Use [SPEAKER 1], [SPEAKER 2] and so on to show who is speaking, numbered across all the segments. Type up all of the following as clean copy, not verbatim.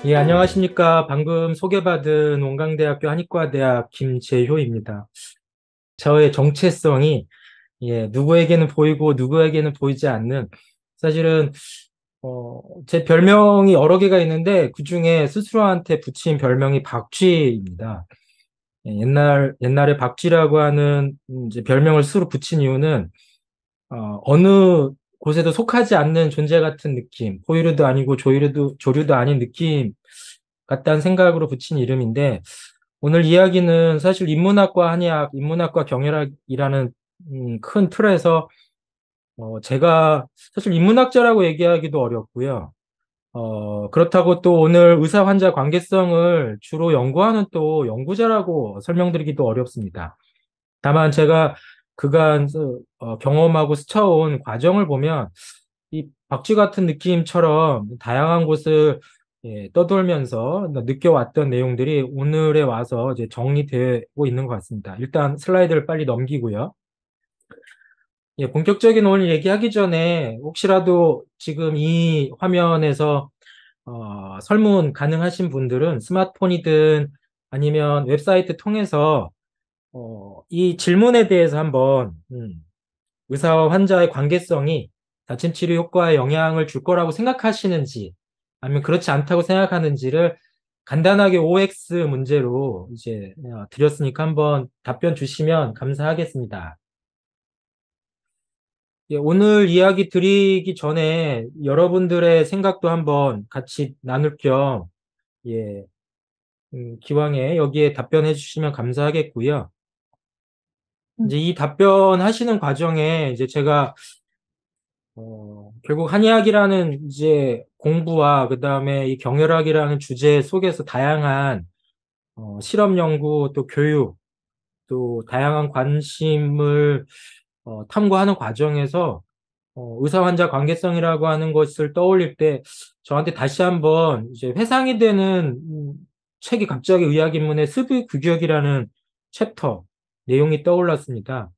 [SPEAKER 1] 예, 안녕하십니까. 방금 소개받은 원광대학교 한의과대학 김재효입니다. 저의 정체성이 누구에게는 보이고 누구에게는 보이지 않는 사실은 제 별명이 여러 개가 있는데 그중에 스스로한테 붙인 별명이 박쥐입니다. 옛날에 박쥐라고 하는 이제 별명을 스스로 붙인 이유는 어느 곳에도 속하지 않는 존재 같은 느낌, 포유류도 아니고 조류도 아닌 느낌 같다는 생각으로 붙인 이름인데, 오늘 이야기는 사실 인문학과 한의학, 인문학과 경영학이라는 큰 틀에서 제가 사실 인문학자라고 얘기하기도 어렵고요. 그렇다고 또 오늘 의사 환자 관계성을 주로 연구하는 또 연구자라고 설명드리기도 어렵습니다. 다만 제가 그간 경험하고 스쳐온 과정을 보면 이 박쥐 같은 느낌처럼 다양한 곳을 떠돌면서 느껴왔던 내용들이 오늘에 와서 이제 정리되고 있는 것 같습니다. 일단 슬라이드를 빨리 넘기고요. 본격적인 오늘 얘기하기 전에 혹시라도 지금 이 화면에서 설문 가능하신 분들은 스마트폰이든 아니면 웹사이트 통해서 이 질문에 대해서 한번 의사와 환자의 관계성이 자침 치료 효과에 영향을 줄 거라고 생각하시는지 아니면 그렇지 않다고 생각하는지를 간단하게 OX 문제로 이제 드렸으니까 한번 답변 주시면 감사하겠습니다. 오늘 이야기 드리기 전에 여러분들의 생각도 한번 같이 나눌 겸 예, 기왕에 여기에 답변해 주시면 감사하겠고요. 이제 이 답변하시는 과정에 이제 제가 결국 한의학이라는 이제 공부와 그다음에 이 경혈학이라는 주제 속에서 다양한 실험 연구 또 교육 또 다양한 관심을 탐구하는 과정에서 의사 환자 관계성이라고 하는 것을 떠올릴 때 저한테 다시 한번 이제 회상이 되는 책이 갑자기 의학인문의 스브규격이라는 챕터 내용이 떠올랐습니다.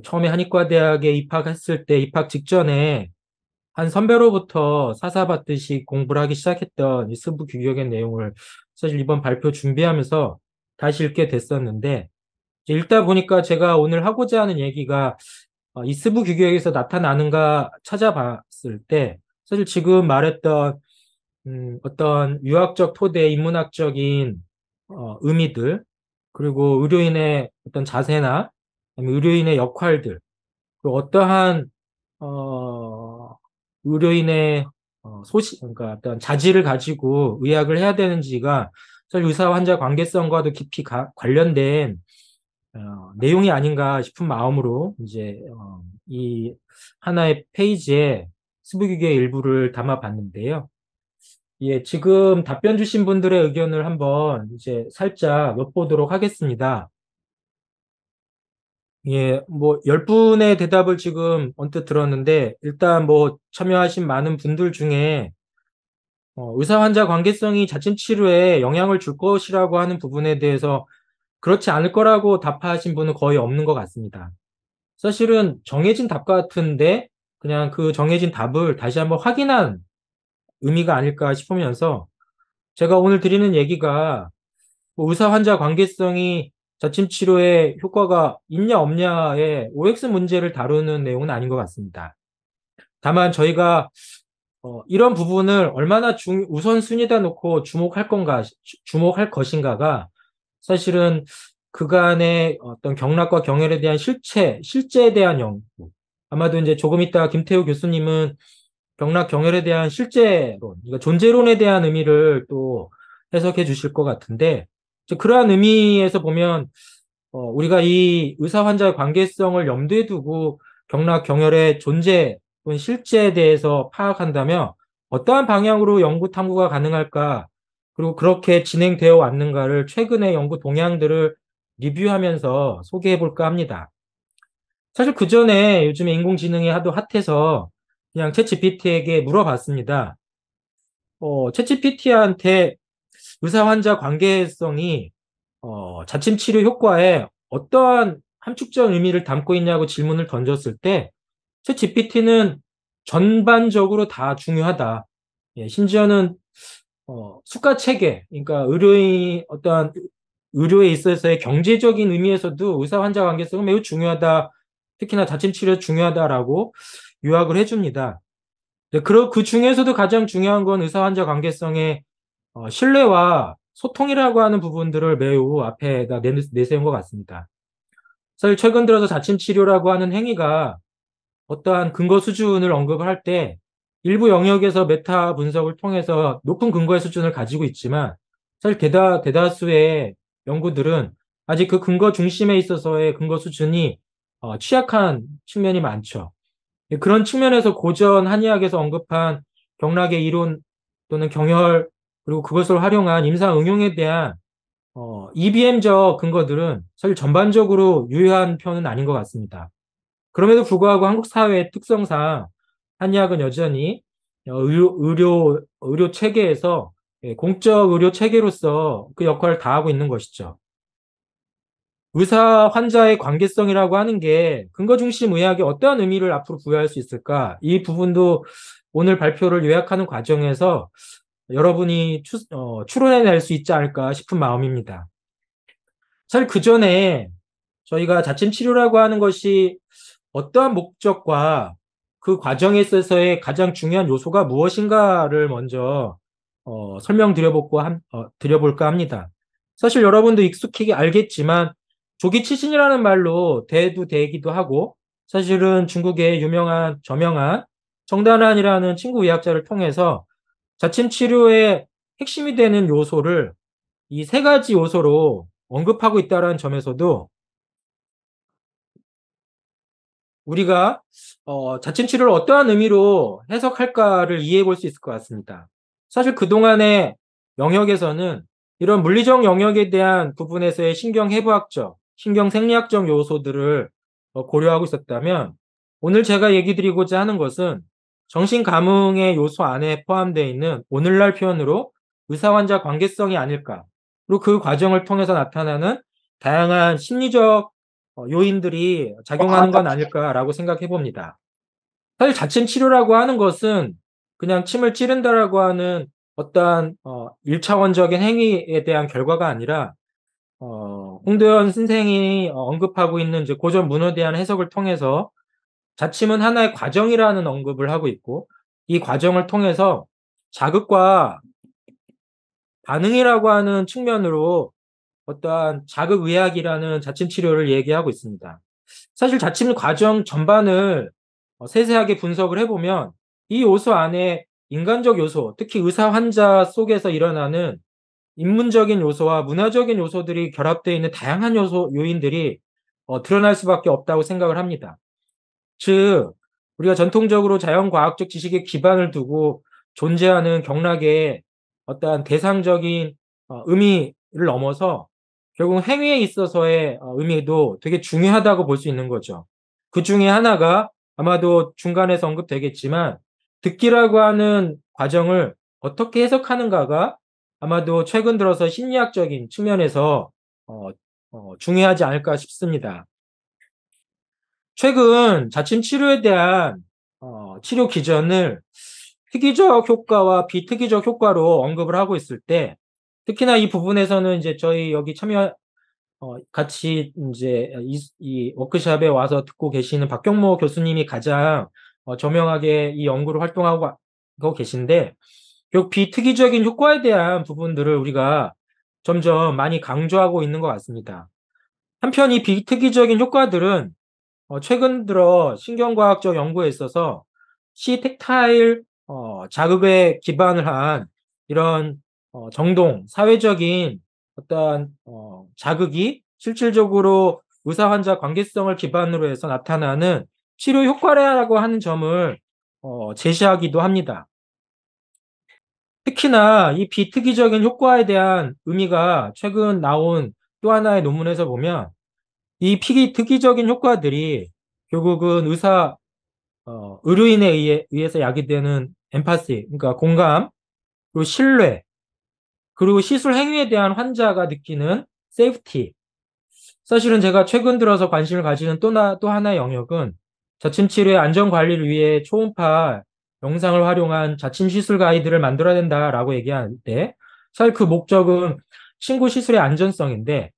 [SPEAKER 1] 처음에 한의과대학에 입학했을 때 입학 직전에 한 선배로부터 사사받듯이 공부를 하기 시작했던 이 스브 규격의 내용을 사실 이번 발표 준비하면서 다시 읽게 됐었는데 이제 읽다 보니까 제가 오늘 하고자 하는 얘기가 이 스브 규격에서 나타나는가 찾아봤을 때 사실 지금 말했던 어떤 유학적 토대 인문학적인 의미들 그리고 의료인의 어떤 자세나 아니면 의료인의 역할들 그리고 어떠한 어, 의료인의 그러니까 어떤 자질을 가지고 의학을 해야 되는지가 사실 의사 환자 관계성과도 깊이 관련된 내용이 아닌가 싶은 마음으로 이제 이 하나의 페이지에 스브기의 일부를 담아봤는데요. 지금 답변 주신 분들의 의견을 한번 이제 살짝 엿보도록 하겠습니다. 뭐, 10분의 대답을 지금 언뜻 들었는데, 일단 뭐, 참여하신 많은 분들 중에, 의사 환자 관계성이 자진 치료에 영향을 줄 것이라고 하는 부분에 대해서 그렇지 않을 거라고 답하신 분은 거의 없는 것 같습니다. 사실은 정해진 답 같은데, 그냥 그 정해진 답을 다시 한번 확인한 의미가 아닐까 싶으면서, 제가 오늘 드리는 얘기가 뭐 의사 환자 관계성이 자침 치료에 효과가 있냐 없냐의 OX 문제를 다루는 내용은 아닌 것 같습니다. 다만 저희가 이런 부분을 얼마나 우선순위에다 놓고 주목할 것인가가 사실은 그간의 어떤 경락과 경혈에 대한 실제에 대한 연구. 아마도 이제 조금 이따 김태우 교수님은 경락 경혈에 대한 실제론, 그러니까 존재론에 대한 의미를 또 해석해 주실 것 같은데, 그러한 의미에서 보면 우리가 이 의사 환자의 관계성을 염두에 두고 경락 경혈의 존재 또는 실제에 대해서 파악한다면 어떠한 방향으로 연구 탐구가 가능할까? 그리고 그렇게 진행되어 왔는가를 최근의 연구 동향들을 리뷰하면서 소개해 볼까 합니다. 사실 그 전에 요즘에 인공지능이 하도 핫해서 그냥 챗GPT에게 물어봤습니다. 챗GPT한테 의사 환자 관계성이 자침 치료 효과에 어떠한 함축적 의미를 담고 있냐고 질문을 던졌을 때, 챗 GPT는 전반적으로 다 중요하다. 심지어는 수가 체계, 그러니까 의료인 어떠한 의료에 있어서의 경제적인 의미에서도 의사 환자 관계성은 매우 중요하다. 특히나 자침 치료 중요하다라고 요약을 해줍니다. 네, 그 중에서도 가장 중요한 건 의사 환자 관계성의 신뢰와 소통이라고 하는 부분들을 매우 앞에다 내세운 것 같습니다. 사실 최근 들어서 자침 치료라고 하는 행위가 어떠한 근거 수준을 언급을 할 때 일부 영역에서 메타 분석을 통해서 높은 근거의 수준을 가지고 있지만 사실 대다수의 연구들은 아직 그 근거 중심에 있어서의 근거 수준이 취약한 측면이 많죠. 그런 측면에서 고전 한의학에서 언급한 경락의 이론 또는 경혈 그리고 그것을 활용한 임상 응용에 대한 EBM적 근거들은 사실 전반적으로 유효한 편은 아닌 것 같습니다. 그럼에도 불구하고 한국 사회의 특성상 한의학은 여전히 의료 체계에서 공적 의료 체계로서 그 역할을 다하고 있는 것이죠. 의사 환자의 관계성이라고 하는 게 근거 중심 의학에 어떠한 의미를 앞으로 부여할 수 있을까? 이 부분도 오늘 발표를 요약하는 과정에서 여러분이 추론해낼 수 있지 않을까 싶은 마음입니다. 사실 그 전에 저희가 자침 치료라고 하는 것이 어떠한 목적과 그 과정에 있어서의 가장 중요한 요소가 무엇인가를 먼저 드려볼까 합니다. 사실 여러분도 익숙하게 알겠지만 조기 치신이라는 말로 대도 되기도 하고 사실은 중국의 유명한 저명한 정단환이라는 친구 의학자를 통해서 자침 치료의 핵심이 되는 요소를 이 세 가지 요소로 언급하고 있다는 점에서도 우리가 자침 치료를 어떠한 의미로 해석할까를 이해해 볼 수 있을 것 같습니다. 사실 그동안의 영역에서는 이런 물리적 영역에 대한 부분에서의 신경해부학적, 신경생리학적 요소들을 고려하고 있었다면 오늘 제가 얘기 드리고자 하는 것은 정신감흥의 요소 안에 포함되어 있는 오늘날 표현으로 의사-환자 관계성이 아닐까. 그리고 그 과정을 통해서 나타나는 다양한 심리적 요인들이 작용하는 건 아닐까라고 생각해 봅니다. 사실 자침 치료라고 하는 것은 그냥 침을 찌른다라고 하는 어떠한 1차원적인 행위에 대한 결과가 아니라 홍도연 선생이 언급하고 있는 이제 고전 문헌에 대한 해석을 통해서 자침은 하나의 과정이라는 언급을 하고 있고 이 과정을 통해서 자극과 반응이라고 하는 측면으로 어떠한 자극의학이라는 자침 치료를 얘기하고 있습니다. 사실 자침 과정 전반을 세세하게 분석을 해보면 이 요소 안에 인간적 요소, 특히 의사 환자 속에서 일어나는 인문적인 요소와 문화적인 요소들이 결합되어 있는 다양한 요인들이 드러날 수밖에 없다고 생각을 합니다. 즉, 우리가 전통적으로 자연과학적 지식에 기반을 두고 존재하는 경락의 어떠한 대상적인 의미를 넘어서 결국 행위에 있어서의 의미도 되게 중요하다고 볼 수 있는 거죠. 그 중에 하나가 아마도 중간에서 언급되겠지만 듣기라고 하는 과정을 어떻게 해석하는가가 아마도 최근 들어서 심리학적인 측면에서 어, 중요하지 않을까 싶습니다. 최근 자침 치료에 대한 치료 기전을 특이적 효과와 비특이적 효과로 언급을 하고 있을 때 특히나 이 부분에서는 이제 저희 여기 같이 이제 이 워크숍에 와서 듣고 계시는 박경모 교수님이 가장 저명하게 이 연구를 활동하고 계신데 결국 비특이적인 효과에 대한 부분들을 우리가 점점 많이 강조하고 있는 것 같습니다. 한편 이 비특이적인 효과들은 최근 들어 신경과학적 연구에 있어서 시택타일 자극에 기반을 한 이런 정동, 사회적인 어떠한 자극이 실질적으로 의사-환자 관계성을 기반으로 해서 나타나는 치료 효과라고 하는 점을 제시하기도 합니다. 특히나 이 비특이적인 효과에 대한 의미가 최근 나온 또 하나의 논문에서 보면 이 비특이적인 효과들이 결국은 의료인에 의해서 야기되는 엠파시, 그러니까 공감, 그리고 신뢰, 그리고 시술 행위에 대한 환자가 느끼는 세이프티. 사실은 제가 최근 들어서 관심을 가지는 또 하나의 영역은 저침 치료의 안전 관리를 위해 초음파 영상을 활용한 자침 시술 가이드를 만들어야 된다라고 얘기할 때 사실 그 목적은 친구 시술의 안전성인데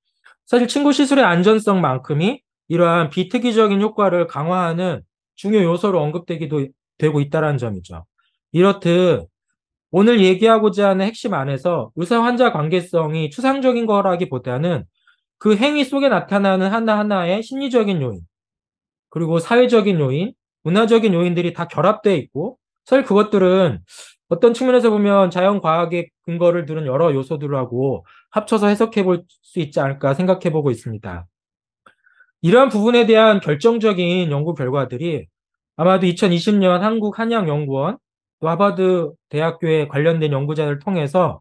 [SPEAKER 1] 사실 친구 시술의 안전성만큼이 이러한 비특이적인 효과를 강화하는 중요 요소로 언급되기도 되고 있다는 점이죠. 이렇듯 오늘 얘기하고자 하는 핵심 안에서 의사 환자 관계성이 추상적인 거라기보다는 그 행위 속에 나타나는 하나하나의 심리적인 요인, 그리고 사회적인 요인, 문화적인 요인들이 다 결합되어 있고, 사실 그것들은 어떤 측면에서 보면 자연과학의 근거를 두는 여러 요소들하고 합쳐서 해석해 볼 수 있지 않을까 생각해 보고 있습니다. 이러한 부분에 대한 결정적인 연구 결과들이 아마도 2020년 한국한의학연구원 또 하버드 대학교의 관련된 연구자를 통해서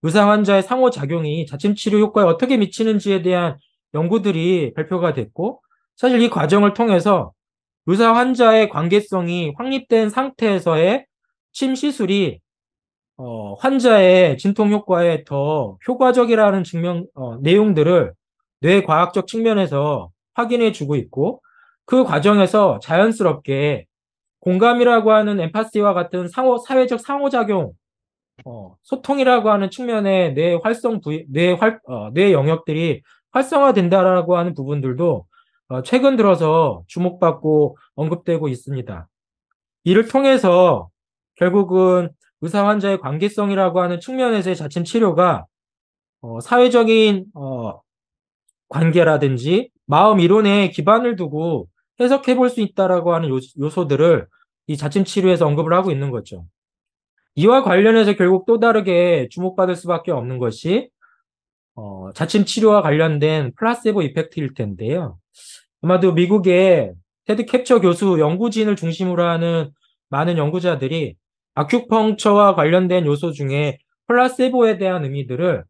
[SPEAKER 1] 의사 환자의 상호작용이 자침 치료 효과에 어떻게 미치는지에 대한 연구들이 발표가 됐고 사실 이 과정을 통해서 의사 환자의 관계성이 확립된 상태에서의 침 시술이 환자의 진통 효과에 더 효과적이라는 내용들을 뇌과학적 측면에서 확인해 주고 있고 그 과정에서 자연스럽게 공감이라고 하는 엠파시와 같은 사회적 상호작용, 소통이라고 하는 측면의 뇌 영역들이 활성화된다라고 하는 부분들도 최근 들어서 주목받고 언급되고 있습니다. 이를 통해서 결국은 의사 환자의 관계성이라고 하는 측면에서의 자침 치료가 사회적인 관계라든지 마음 이론에 기반을 두고 해석해 볼 수 있다라고 하는 요소들을 이 자침 치료에서 언급을 하고 있는 거죠. 이와 관련해서 결국 또 다르게 주목받을 수밖에 없는 것이 자침 치료와 관련된 플라세보 이펙트일 텐데요. 아마도 미국의 테드 캡처 교수 연구진을 중심으로 하는 많은 연구자들이 아큐펑처와 관련된 요소 중에 플라세보에 대한 의미들을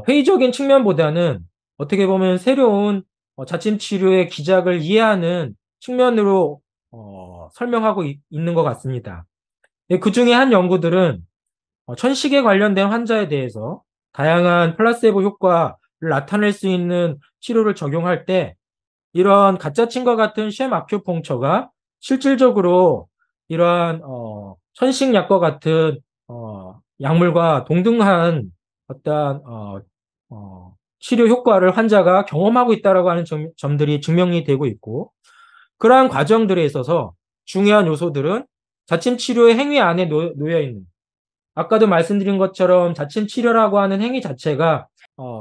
[SPEAKER 1] 회의적인 측면보다는 어떻게 보면 새로운 자침 치료의 기작을 이해하는 측면으로 설명하고 있는 것 같습니다. 그 중에 한 연구들은 천식에 관련된 환자에 대해서 다양한 플라세보 효과를 나타낼 수 있는 치료를 적용할 때 이런 가짜침과 같은 쉔 아큐펑처가 실질적으로 이러한 천식약과 같은 약물과 동등한 어떤 치료 효과를 환자가 경험하고 있다라고 하는 점들이 증명이 되고 있고 그러한 과정들에 있어서 중요한 요소들은 자침 치료의 행위 안에 놓여 있는 아까도 말씀드린 것처럼 자침 치료라고 하는 행위 자체가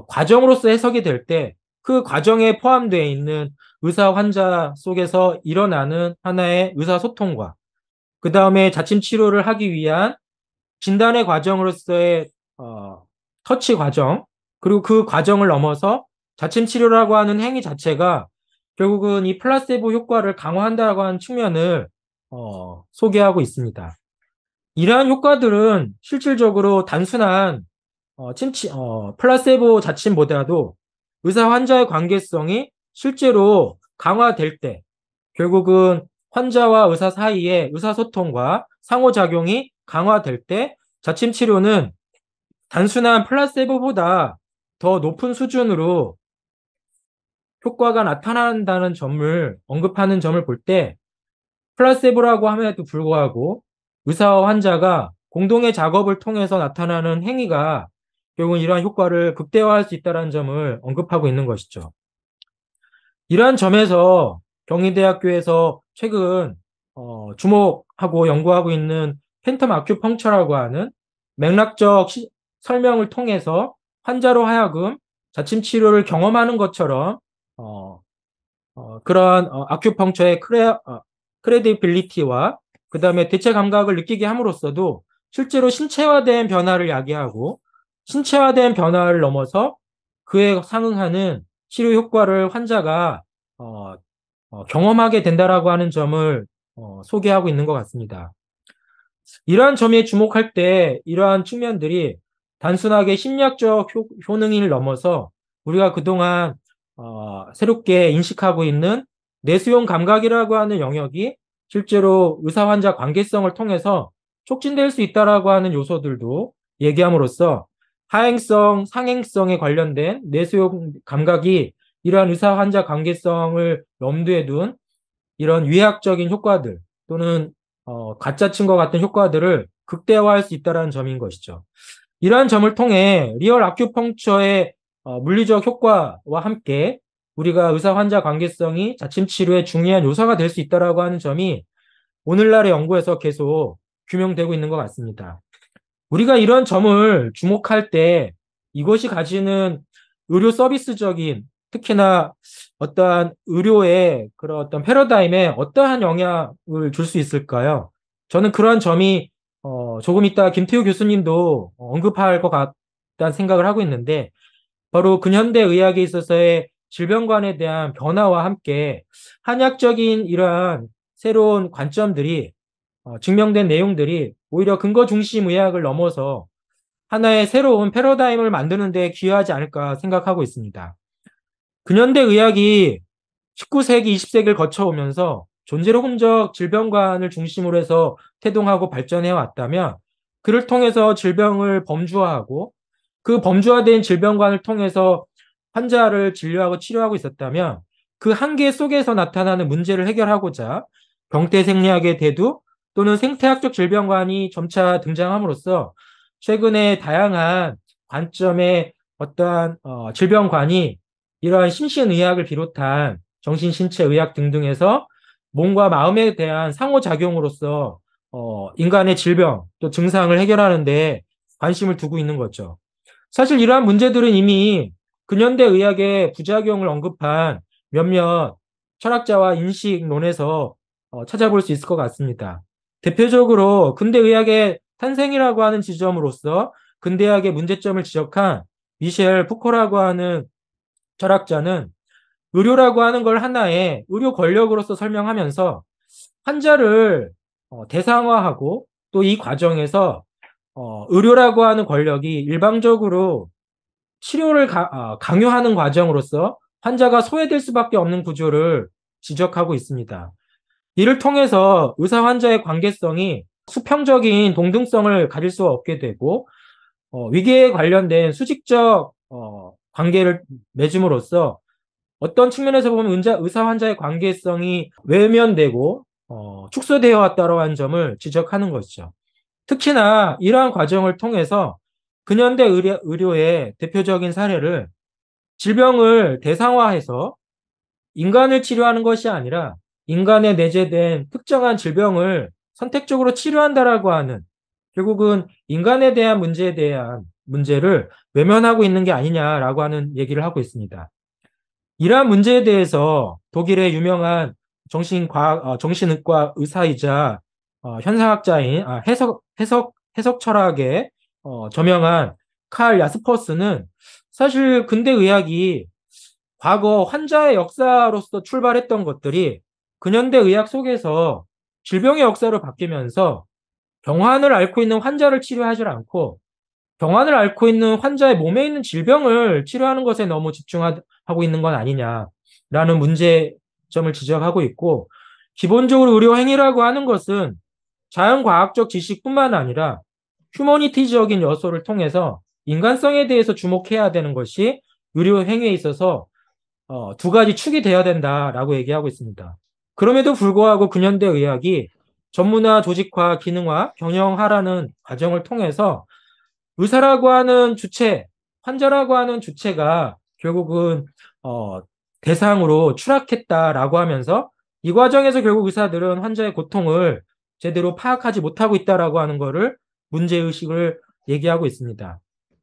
[SPEAKER 1] 과정으로서 해석이 될 때 그 과정에 포함되어 있는 의사 환자 속에서 일어나는 하나의 의사소통과 그 다음에 자침 치료를 하기 위한 진단의 과정으로서의 터치 과정 그리고 그 과정을 넘어서 자침 치료라고 하는 행위 자체가 결국은 이 플라세보 효과를 강화한다고 하는 측면을 소개하고 있습니다. 이러한 효과들은 실질적으로 단순한 플라세보 자침보다도 의사 환자의 관계성이 실제로 강화될 때 결국은 환자와 의사 사이의 의사소통과 상호작용이 강화될 때 자침 치료는 단순한 플라세보보다 더 높은 수준으로 효과가 나타난다는 점을 언급하는 점을 볼 때 플라세보라고 함에도 불구하고 의사와 환자가 공동의 작업을 통해서 나타나는 행위가 결국은 이러한 효과를 극대화할 수 있다는 점을 언급하고 있는 것이죠. 이러한 점에서 경희대학교에서 최근 주목하고 연구하고 있는 팬텀 아큐펑처라고 하는 맥락적 설명을 통해서 환자로 하여금 자침 치료를 경험하는 것처럼 그러한 아큐펑처의 크레디빌리티와 그 다음에 대체 감각을 느끼게 함으로써도 실제로 신체화된 변화를 야기하고 신체화된 변화를 넘어서 그에 상응하는 치료 효과를 환자가 경험하게 된다라고 하는 점을 소개하고 있는 것 같습니다. 이러한 점에 주목할 때 이러한 측면들이 단순하게 심리학적 효능을 넘어서 우리가 그동안 새롭게 인식하고 있는 내수용 감각이라고 하는 영역이 실제로 의사 환자 관계성을 통해서 촉진될 수 있다라고 하는 요소들도 얘기함으로써 하행성, 상행성에 관련된 내수용 감각이 이러한 의사 환자 관계성을 염두에 둔 이런 위학적인 효과들 또는 가짜 친과 같은 효과들을 극대화할 수 있다는 점인 것이죠. 이러한 점을 통해 리얼 아큐펑처의 물리적 효과와 함께 우리가 의사 환자 관계성이 자침 치료의 중요한 요소가 될 수 있다라고 하는 점이 오늘날의 연구에서 계속 규명되고 있는 것 같습니다. 우리가 이런 점을 주목할 때 이것이 가지는 의료 서비스적인 특히나 어떠한 의료의 그런 어떤 패러다임에 어떠한 영향을 줄 수 있을까요? 저는 그러한 점이 조금 이따 김태우 교수님도 언급할 것 같다는 생각을 하고 있는데 바로 근현대 의학에 있어서의 질병관에 대한 변화와 함께 한약적인 이러한 새로운 관점들이 증명된 내용들이 오히려 근거 중심 의학을 넘어서 하나의 새로운 패러다임을 만드는 데 기여하지 않을까 생각하고 있습니다. 근현대 의학이 19세기, 20세기를 거쳐오면서 존재론적 질병관을 중심으로 해서 태동하고 발전해 왔다면 그를 통해서 질병을 범주화하고 그 범주화된 질병관을 통해서 환자를 진료하고 치료하고 있었다면 그 한계 속에서 나타나는 문제를 해결하고자 병태생리학의 대두 또는 생태학적 질병관이 점차 등장함으로써 최근에 다양한 관점의 어떠한 질병관이 이러한 심신의학을 비롯한 정신신체의학 등등에서 몸과 마음에 대한 상호작용으로서 인간의 질병 또 증상을 해결하는 데 관심을 두고 있는 거죠. 사실 이러한 문제들은 이미 근현대 의학의 부작용을 언급한 몇몇 철학자와 인식론에서 찾아볼 수 있을 것 같습니다. 대표적으로 근대의학의 탄생이라고 하는 지점으로서 근대의학의 문제점을 지적한 미셸 푸코라고 하는 철학자는 의료라고 하는 걸 하나의 의료 권력으로서 설명하면서 환자를 대상화하고 또 이 과정에서 의료라고 하는 권력이 일방적으로 치료를 강요하는 과정으로서 환자가 소외될 수밖에 없는 구조를 지적하고 있습니다. 이를 통해서 의사 환자의 관계성이 수평적인 동등성을 가질 수 없게 되고 위기에 관련된 수직적 관계를 맺음으로써 어떤 측면에서 보면 의사 환자의 관계성이 외면되고 축소되어 왔다고 하는 점을 지적하는 것이죠. 특히나 이러한 과정을 통해서 근현대 의료의 대표적인 사례를 질병을 대상화해서 인간을 치료하는 것이 아니라 인간에 내재된 특정한 질병을 선택적으로 치료한다라고 하는 결국은 인간에 대한 문제에 대한 문제를 외면하고 있는 게 아니냐라고 하는 얘기를 하고 있습니다. 이러한 문제에 대해서 독일의 유명한 정신의과 의사이자 현상학자인 해석 철학의 저명한 칼 야스퍼스는 사실 근대 의학이 과거 환자의 역사로서 출발했던 것들이 근현대 의학 속에서 질병의 역사로 바뀌면서 병환을 앓고 있는 환자를 치료하지 않고 병환을 앓고 있는 환자의 몸에 있는 질병을 치료하는 것에 너무 집중하고 있는 건 아니냐라는 문제점을 지적하고 있고 기본적으로 의료 행위라고 하는 것은 자연과학적 지식뿐만 아니라 휴머니티적인 요소를 통해서 인간성에 대해서 주목해야 되는 것이 의료 행위에 있어서 두 가지 축이 되어야 된다라고 얘기하고 있습니다. 그럼에도 불구하고 근현대 의학이 전문화, 조직화, 기능화, 경영하라는 과정을 통해서 의사라고 하는 주체, 환자라고 하는 주체가 결국은 대상으로 추락했다라고 하면서 이 과정에서 결국 의사들은 환자의 고통을 제대로 파악하지 못하고 있다라고 하는 것을 문제의식을 얘기하고 있습니다.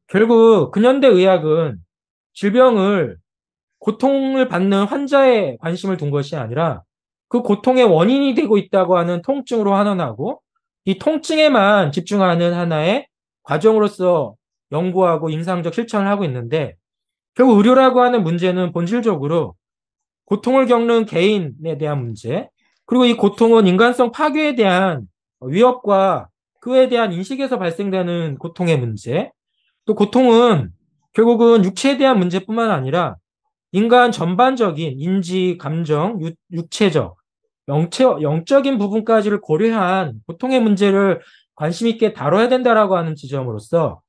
[SPEAKER 1] 결국 근현대 의학은 질병을 고통을 받는 환자에 관심을 둔 것이 아니라 그 고통의 원인이 되고 있다고 하는 통증으로 환원하고 이 통증에만 집중하는 하나의 과정으로서 연구하고 임상적 실천을 하고 있는데 결국 의료라고 하는 문제는 본질적으로 고통을 겪는 개인에 대한 문제 그리고 이 고통은 인간성 파괴에 대한 위협과 그에 대한 인식에서 발생되는 고통의 문제 또 고통은 결국은 육체에 대한 문제뿐만 아니라 인간 전반적인 인지, 감정, 육체적, 영적인 부분까지를 고려한 고통의 문제를 관심 있게 다뤄야 된다라고 하는 지점으로서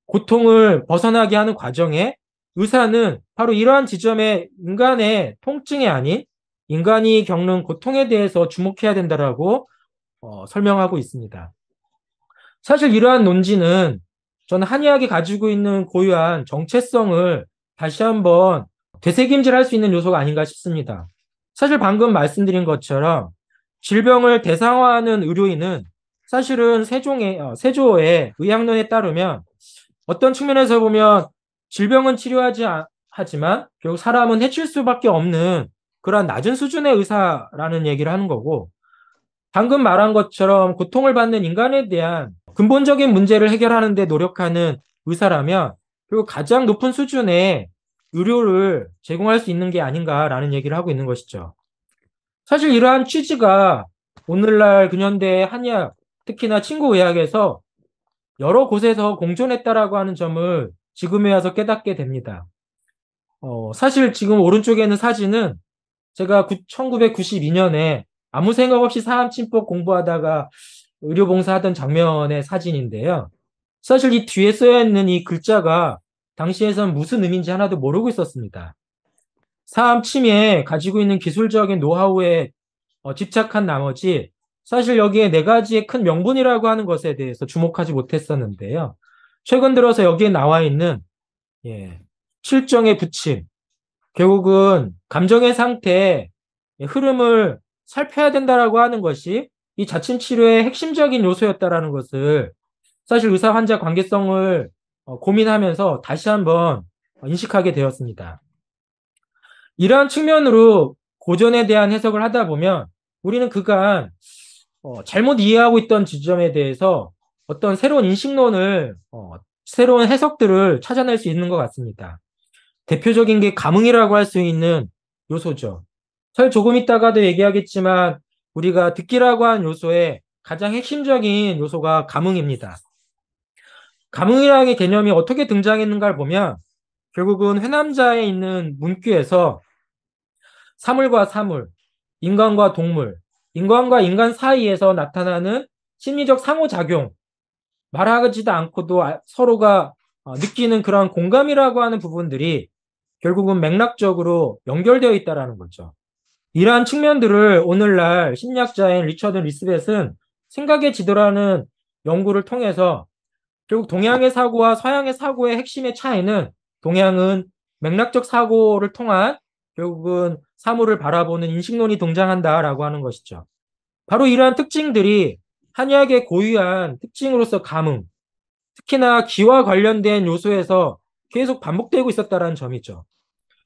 [SPEAKER 1] 고통을 벗어나게 하는 과정에 의사는 바로 이러한 지점에 인간의 통증이 아닌 인간이 겪는 고통에 대해서 주목해야 된다라고 설명하고 있습니다. 사실 이러한 논지는 저는 한의학이 가지고 있는 고유한 정체성을 다시 한번 되새김질할 수 있는 요소가 아닌가 싶습니다. 사실 방금 말씀드린 것처럼 질병을 대상화하는 의료인은 사실은 세조의 의학론에 따르면 어떤 측면에서 보면 질병은 하지만 결국 사람은 해칠 수밖에 없는 그러한 낮은 수준의 의사라는 얘기를 하는 거고, 방금 말한 것처럼 고통을 받는 인간에 대한 근본적인 문제를 해결하는 데 노력하는 의사라면 결국 가장 높은 수준의 의료를 제공할 수 있는 게 아닌가라는 얘기를 하고 있는 것이죠. 사실 이러한 취지가 오늘날 근현대 한의학, 특히나 친구의학에서 여러 곳에서 공존했다라고 하는 점을 지금에 와서 깨닫게 됩니다. 사실 지금 오른쪽에 있는 사진은 제가 1992년에 아무 생각 없이 사암침법 공부하다가 의료봉사하던 장면의 사진인데요. 사실 이 뒤에 써야 있는 이 글자가 당시에선 무슨 의미인지 하나도 모르고 있었습니다. 사암침에 가지고 있는 기술적인 노하우에 집착한 나머지 사실 여기에 네 가지의 큰 명분이라고 하는 것에 대해서 주목하지 못했었는데요. 최근 들어서 여기에 나와 있는 실정의 부침, 결국은 감정의 상태, 흐름을 살펴야 된다라고 하는 것이 이 자침 치료의 핵심적인 요소였다라는 것을 사실 의사 환자 관계성을 고민하면서 다시 한번 인식하게 되었습니다. 이러한 측면으로 고전에 대한 해석을 하다 보면 우리는 그간 잘못 이해하고 있던 지점에 대해서 어떤 새로운 인식론을 새로운 해석들을 찾아낼 수 있는 것 같습니다. 대표적인 게 감흥이라고 할 수 있는 요소죠. 사실 조금 있다가도 얘기하겠지만 우리가 듣기라고 한 요소의 가장 핵심적인 요소가 감흥입니다. 감흥이라는 개념이 어떻게 등장했는가를 보면 결국은 회남자에 있는 문귀에서 사물과 사물, 인간과 동물, 인간과 인간 사이에서 나타나는 심리적 상호작용, 말하지도 않고도 서로가 느끼는 그런 공감이라고 하는 부분들이 결국은 맥락적으로 연결되어 있다는 거죠. 이러한 측면들을 오늘날 심리학자인 리처드 리스벳은 생각의 지도라는 연구를 통해서 결국 동양의 사고와 서양의 사고의 핵심의 차이는 동양은 맥락적 사고를 통한 결국은 사물을 바라보는 인식론이 등장한다라고 하는 것이죠. 바로 이러한 특징들이 한의학의 고유한 특징으로서 감흥, 특히나 기와 관련된 요소에서 계속 반복되고 있었다는 점이죠.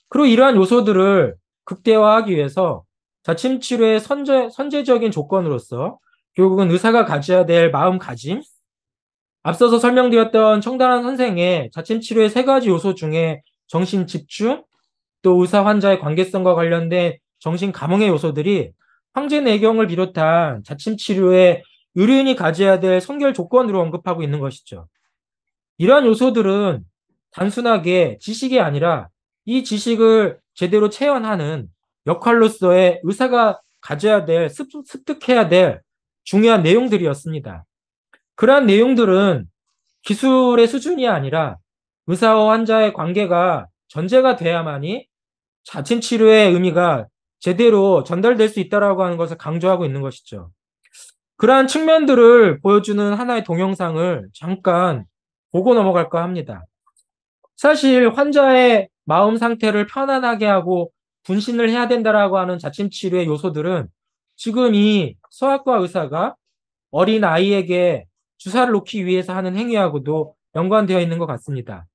[SPEAKER 1] 그리고 이러한 요소들을 극대화하기 위해서 자침치료의 선제적인 조건으로서 결국은 의사가 가져야 될 마음가짐, 앞서서 설명드렸던 청단한 선생의 자침치료의 세 가지 요소 중에 정신집중, 또 의사 환자의 관계성과 관련된 정신감흥의 요소들이 황제내경을 비롯한 자침치료의 의료인이 가져야 될 선결 조건으로 언급하고 있는 것이죠. 이러한 요소들은 단순하게 지식이 아니라 이 지식을 제대로 체현하는 역할로서의 의사가 가져야 될, 습득해야 될 중요한 내용들이었습니다. 그러한 내용들은 기술의 수준이 아니라 의사와 환자의 관계가 전제가 돼야만이 자침 치료의 의미가 제대로 전달될 수 있다라고 하는 것을 강조하고 있는 것이죠. 그러한 측면들을 보여주는 하나의 동영상을 잠깐 보고 넘어갈까 합니다. 사실 환자의 마음 상태를 편안하게 하고 분신을 해야 된다라고 하는 자침 치료의 요소들은 지금 이 소아과 의사가 어린 아이에게 주사를 놓기 위해서 하는 행위하고도 연관되어 있는 것 같습니다.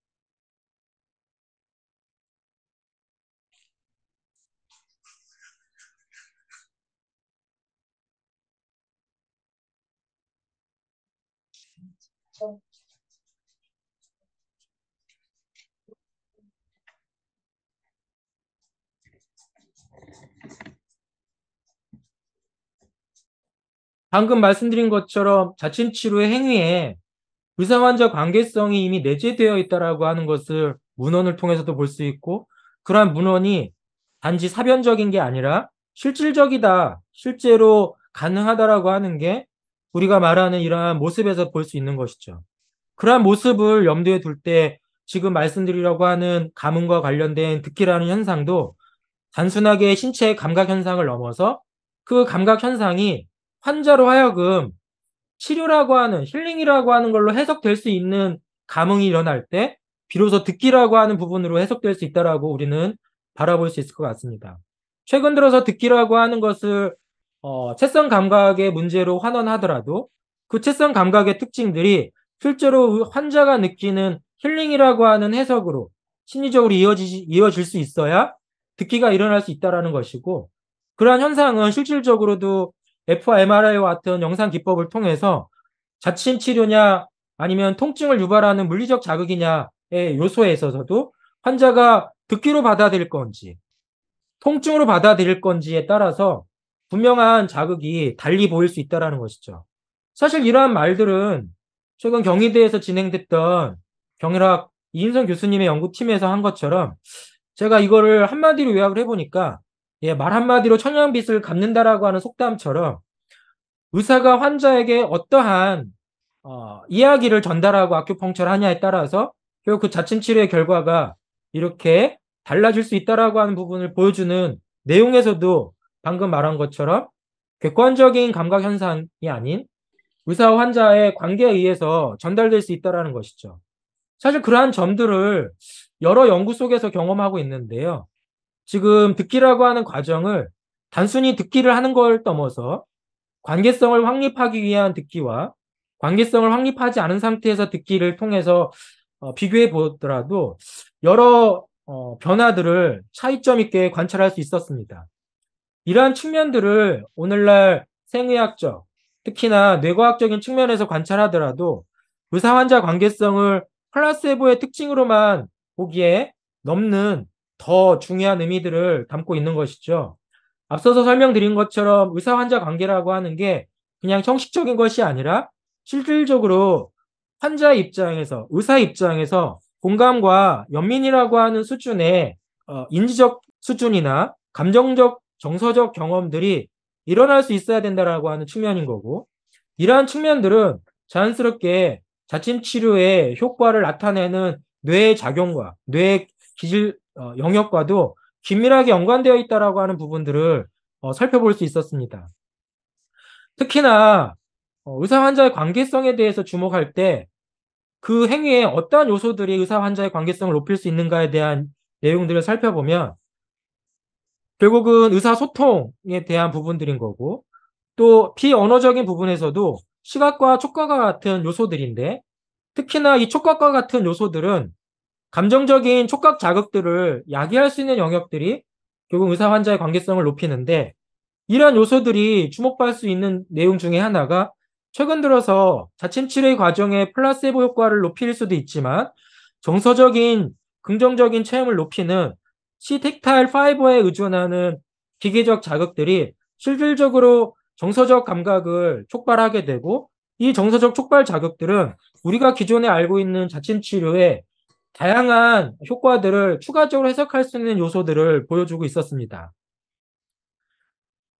[SPEAKER 1] 방금 말씀드린 것처럼 자침 치료의 행위에 의사 환자 관계성이 이미 내재되어 있다라고 하는 것을 문헌을 통해서도 볼 수 있고, 그러한 문헌이 단지 사변적인 게 아니라 실질적이다, 실제로 가능하다라고 하는 게 우리가 말하는 이러한 모습에서 볼 수 있는 것이죠. 그러한 모습을 염두에 둘 때 지금 말씀드리려고 하는 감흥과 관련된 듣기라는 현상도 단순하게 신체의 감각 현상을 넘어서 그 감각 현상이 환자로 하여금 치료라고 하는, 힐링이라고 하는 걸로 해석될 수 있는 감흥이 일어날 때 비로소 듣기라고 하는 부분으로 해석될 수 있다라고 우리는 바라볼 수 있을 것 같습니다. 최근 들어서 듣기라고 하는 것을 채성 감각의 문제로 환원하더라도 그 채성 감각의 특징들이 실제로 환자가 느끼는 힐링이라고 하는 해석으로 심리적으로 이어질 수 있어야 듣기가 일어날 수 있다는 것이고, 그러한 현상은 실질적으로도 fMRI와 같은 영상 기법을 통해서 자침 치료냐 아니면 통증을 유발하는 물리적 자극이냐의 요소에 있어서도 환자가 듣기로 받아들일 건지 통증으로 받아들일 건지에 따라서 분명한 자극이 달리 보일 수 있다는 것이죠. 사실 이러한 말들은 최근 경희대에서 진행됐던 경일학 이인성 교수님의 연구팀에서 한 것처럼 제가 이거를 한마디로 요약을 해보니까 말 한마디로 천냥빚을 갚는다라고 하는 속담처럼 의사가 환자에게 어떠한 이야기를 전달하고 아큐펑처를 하냐에 따라서 결국 그 자침 치료의 결과가 이렇게 달라질 수 있다라고 하는 부분을 보여주는 내용에서도 방금 말한 것처럼 객관적인 감각 현상이 아닌 의사와 환자의 관계에 의해서 전달될 수 있다라는 것이죠. 사실 그러한 점들을 여러 연구 속에서 경험하고 있는데요. 지금 듣기라고 하는 과정을 단순히 듣기를 하는 걸 넘어서 관계성을 확립하기 위한 듣기와 관계성을 확립하지 않은 상태에서 듣기를 통해서 비교해 보더라도 여러 변화들을 차이점 있게 관찰할 수 있었습니다. 이러한 측면들을 오늘날 생의학적, 특히나 뇌과학적인 측면에서 관찰하더라도 의사-환자 관계성을 플라세보의 특징으로만 보기에 넘는 더 중요한 의미들을 담고 있는 것이죠. 앞서서 설명드린 것처럼 의사-환자 관계라고 하는 게 그냥 형식적인 것이 아니라 실질적으로 환자 입장에서, 의사 입장에서 공감과 연민이라고 하는 수준의 인지적 수준이나 감정적, 정서적 경험들이 일어날 수 있어야 된다라고 하는 측면인 거고, 이러한 측면들은 자연스럽게 자침 치료의 효과를 나타내는 뇌의 작용과 뇌의 기질 영역과도 긴밀하게 연관되어 있다라고 하는 부분들을 살펴볼 수 있었습니다. 특히나 의사 환자의 관계성에 대해서 주목할 때 그 행위에 어떠한 요소들이 의사 환자의 관계성을 높일 수 있는가에 대한 내용들을 살펴보면 결국은 의사소통에 대한 부분들인 거고, 또 비언어적인 부분에서도 시각과 촉각과 같은 요소들인데, 특히나 이 촉각과 같은 요소들은 감정적인 촉각 자극들을 야기할 수 있는 영역들이 결국 의사 환자의 관계성을 높이는데, 이러한 요소들이 주목받을 수 있는 내용 중에 하나가 최근 들어서 자침 치료의 과정에 플라세보 효과를 높일 수도 있지만 정서적인 긍정적인 체험을 높이는 시택타일 파이버에 의존하는 기계적 자극들이 실질적으로 정서적 감각을 촉발하게 되고, 이 정서적 촉발 자극들은 우리가 기존에 알고 있는 자침 치료의 다양한 효과들을 추가적으로 해석할 수 있는 요소들을 보여주고 있었습니다.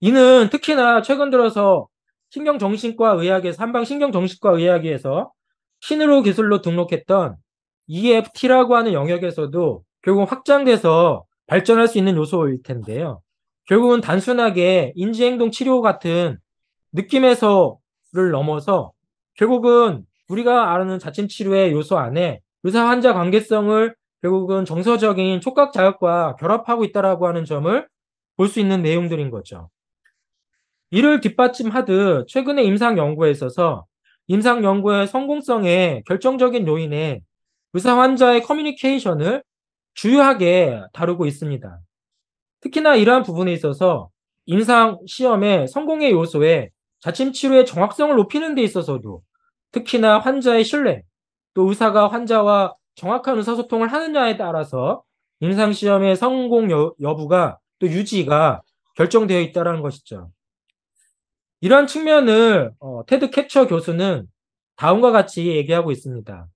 [SPEAKER 1] 이는 특히나 최근 들어서 신경정신과 의학에서, 한방신경정신과 의학에서 신의로 기술로 등록했던 EFT라고 하는 영역에서도 결국 확장돼서 발전할 수 있는 요소일 텐데요. 결국은 단순하게 인지행동 치료 같은 느낌에서를 넘어서 결국은 우리가 아는 자침 치료의 요소 안에 의사 환자 관계성을 결국은 정서적인 촉각 자극과 결합하고 있다라고 하는 점을 볼 수 있는 내용들인 거죠. 이를 뒷받침하듯 최근의 임상 연구에 있어서 임상 연구의 성공성의 결정적인 요인에 의사 환자의 커뮤니케이션을 주요하게 다루고 있습니다. 특히나 이러한 부분에 있어서 임상 시험의 성공의 요소에 자침 치료의 정확성을 높이는 데 있어서도 특히나 환자의 신뢰, 또 의사가 환자와 정확한 의사소통을 하느냐에 따라서 임상 시험의 성공 여부가 또 유지가 결정되어 있다는 것이죠. 이러한 측면을 테드 캡처 교수는 다음과 같이 얘기하고 있습니다.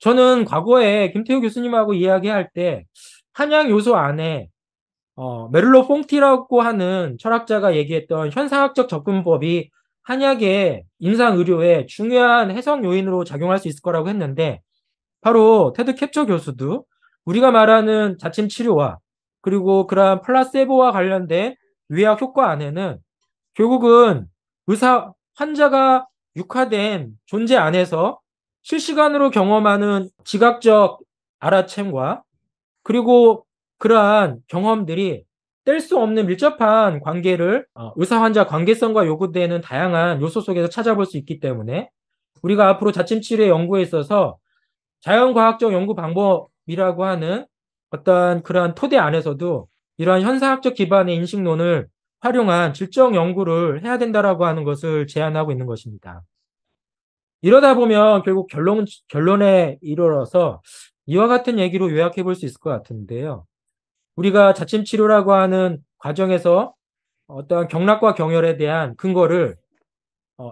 [SPEAKER 1] 저는 과거에 김태우 교수님하고 이야기할 때 한약 요소 안에 메를로 퐁티라고 하는 철학자가 얘기했던 현상학적 접근법이 한약의 임상의료에 중요한 해석 요인으로 작용할 수 있을 거라고 했는데, 바로 테드 캡처 교수도 우리가 말하는 자침 치료와 그리고 그러한 플라세보와 관련된 의학 효과 안에는 결국은 환자가 육화된 존재 안에서 실시간으로 경험하는 지각적 알아챔과 그리고 그러한 경험들이 뗄 수 없는 밀접한 관계를 의사-환자 관계성과 요구되는 다양한 요소 속에서 찾아볼 수 있기 때문에 우리가 앞으로 자침치료의 연구에 있어서 자연과학적 연구 방법이라고 하는 어떤 그러한 토대 안에서도 이러한 현상학적 기반의 인식론을 활용한 질적 연구를 해야 된다라고 하는 것을 제안하고 있는 것입니다. 이러다 보면 결국 결론에 이르러서 이와 같은 얘기로 요약해 볼 수 있을 것 같은데요. 우리가 자침 치료라고 하는 과정에서 어떠한 경락과 경혈에 대한 근거를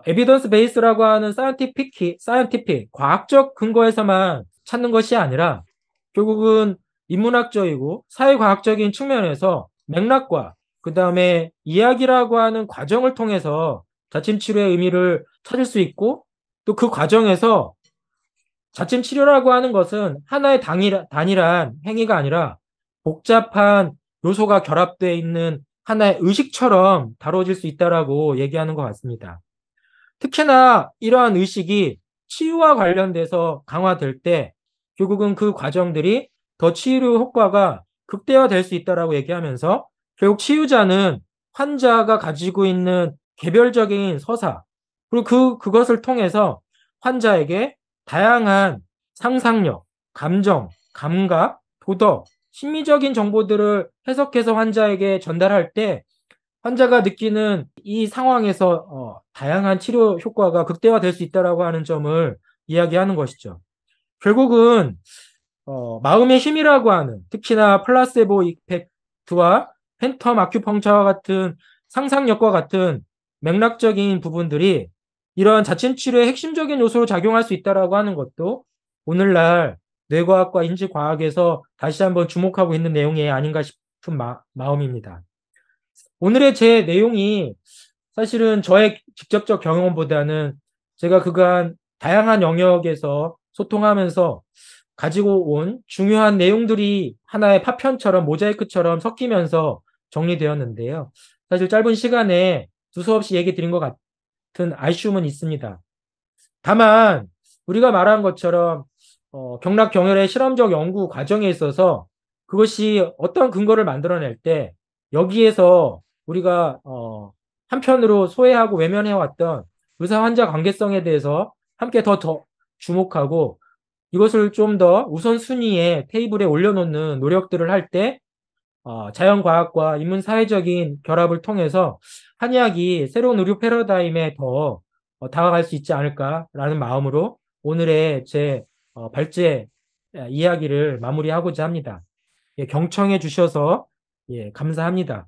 [SPEAKER 1] 에비던스 베이스라고 하는 사이언티픽, 과학적 근거에서만 찾는 것이 아니라 결국은 인문학적이고 사회과학적인 측면에서 맥락과 그 다음에 이야기라고 하는 과정을 통해서 자침 치료의 의미를 찾을 수 있고 또 그 과정에서 자침 치료라고 하는 것은 하나의 단일한 행위가 아니라 복잡한 요소가 결합되어 있는 하나의 의식처럼 다뤄질 수 있다라고 얘기하는 것 같습니다. 특히나 이러한 의식이 치유와 관련돼서 강화될 때 결국은 그 과정들이 더 치유 효과가 극대화될 수 있다라고 얘기하면서 결국 치유자는 환자가 가지고 있는 개별적인 서사 그리고 그것을 통해서 환자에게 다양한 상상력, 감정, 감각, 도덕, 심리적인 정보들을 해석해서 환자에게 전달할 때 환자가 느끼는 이 상황에서 다양한 치료 효과가 극대화될 수 있다라고 하는 점을 이야기하는 것이죠. 결국은 마음의 힘이라고 하는 특히나 플라세보 이펙트와 팬텀 아큐펑처와 같은 상상력과 같은 맥락적인 부분들이 이러한 자침 치료의 핵심적인 요소로 작용할 수 있다라고 하는 것도 오늘날 뇌과학과 인지과학에서 다시 한번 주목하고 있는 내용이 아닌가 싶은 마음입니다. 오늘의 제 내용이 사실은 저의 직접적 경험보다는 제가 그간 다양한 영역에서 소통하면서 가지고 온 중요한 내용들이 하나의 파편처럼 모자이크처럼 섞이면서 정리되었는데요. 사실 짧은 시간에 두서없이 얘기 드린 것 같은 아쉬움은 있습니다. 다만 우리가 말한 것처럼 경락경혈의 실험적 연구 과정에 있어서 그것이 어떤 근거를 만들어낼 때 여기에서 우리가 한편으로 소외하고 외면해왔던 의사-환자 관계성에 대해서 함께 더 주목하고 이것을 좀 더 우선순위에 테이블에 올려놓는 노력들을 할 때 자연과학과 인문사회적인 결합을 통해서 한의학이 새로운 의료 패러다임에 더 다가갈 수 있지 않을까라는 마음으로 오늘의 제 발제 이야기를 마무리하고자 합니다. 예, 경청해 주셔서 예, 감사합니다.